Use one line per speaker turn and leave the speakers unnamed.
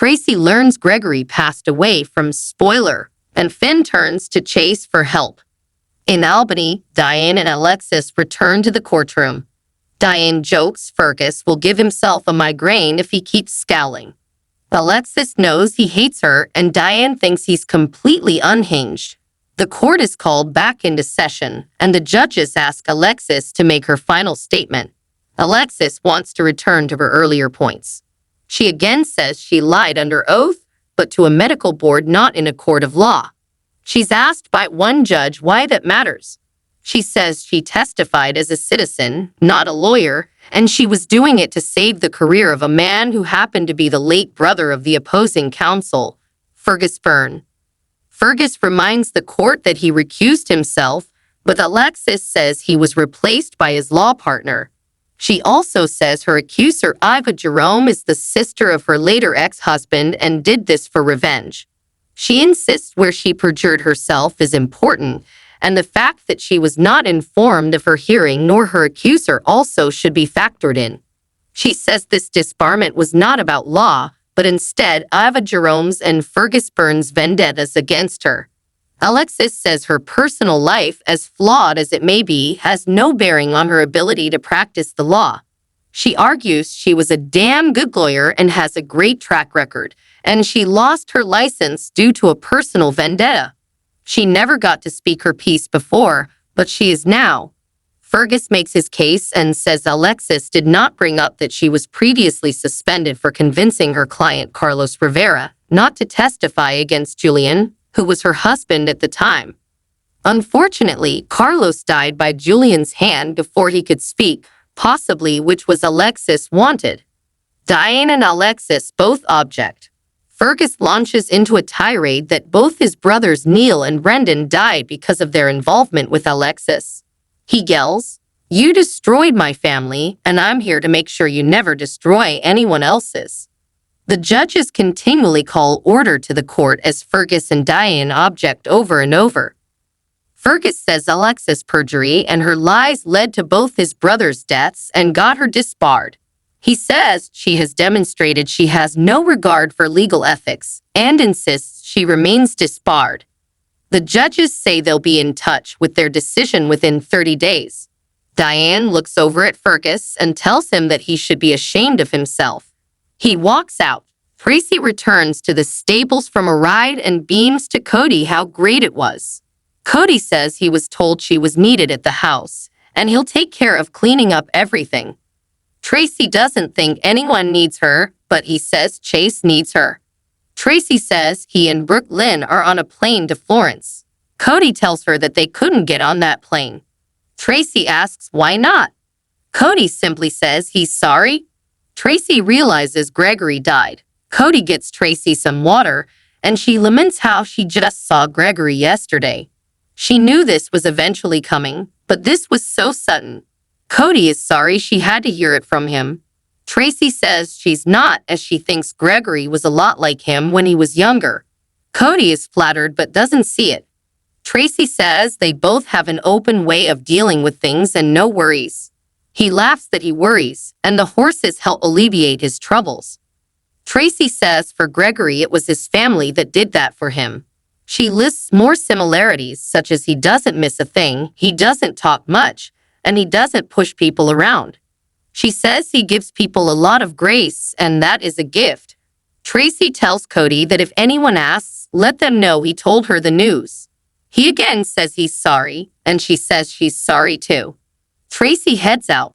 Tracy learns Gregory passed away from spoiler, and Finn turns to Chase for help. In Albany, Diane and Alexis return to the courtroom. Diane jokes Fergus will give himself a migraine if he keeps scowling. Alexis knows he hates her, and Diane thinks he's completely unhinged. The court is called back into session, and the judges ask Alexis to make her final statement. Alexis wants to return to her earlier points. She again says she lied under oath, but to a medical board, not in a court of law. She's asked by one judge why that matters. She says she testified as a citizen, not a lawyer, and she was doing it to save the career of a man who happened to be the late brother of the opposing counsel, Fergus Byrne. Fergus reminds the court that he recused himself, but Alexis says he was replaced by his law partner. She also says her accuser, Iva Jerome, is the sister of her later ex-husband and did this for revenge. She insists where she perjured herself is important, and the fact that she was not informed of her hearing nor her accuser also should be factored in. She says this disbarment was not about law, but instead Iva Jerome's and Fergus Byrne's vendettas against her. Alexis says her personal life, as flawed as it may be, has no bearing on her ability to practice the law. She argues she was a damn good lawyer and has a great track record, and she lost her license due to a personal vendetta. She never got to speak her piece before, but she is now. Fergus makes his case and says Alexis did not bring up that she was previously suspended for convincing her client Carlos Rivera not to testify against Julian, who was her husband at the time. Unfortunately, Carlos died by Julian's hand before he could speak, possibly which was Alexis wanted. Diane and Alexis both object. Fergus launches into a tirade that both his brothers Neil and Brendan died because of their involvement with Alexis. He yells, "You destroyed my family, and I'm here to make sure you never destroy anyone else's." The judges continually call order to the court as Fergus and Diane object over and over. Fergus says Alexis' perjury and her lies led to both his brothers' deaths and got her disbarred. He says she has demonstrated she has no regard for legal ethics and insists she remains disbarred. The judges say they'll be in touch with their decision within 30 days. Diane looks over at Fergus and tells him that he should be ashamed of himself. He walks out. Tracy returns to the stables from a ride and beams to Cody how great it was. Cody says he was told she was needed at the house, and he'll take care of cleaning up everything. Tracy doesn't think anyone needs her, but he says Chase needs her. Tracy says he and Brooke Lynn are on a plane to Florence. Cody tells her that they couldn't get on that plane. Tracy asks why not. Cody simply says he's sorry. Tracy realizes Gregory died. Cody gets Tracy some water, and she laments how she just saw Gregory yesterday. She knew this was eventually coming, but this was so sudden. Cody is sorry she had to hear it from him. Tracy says she's not, as she thinks Gregory was a lot like him when he was younger. Cody is flattered but doesn't see it. Tracy says they both have an open way of dealing with things and no worries. He laughs that he worries, and the horses help alleviate his troubles. Tracy says for Gregory it was his family that did that for him. She lists more similarities, such as he doesn't miss a thing, he doesn't talk much, and he doesn't push people around. She says he gives people a lot of grace, and that is a gift. Tracy tells Cody that if anyone asks, let them know he told her the news. He again says he's sorry, and she says she's sorry too. Tracy heads out.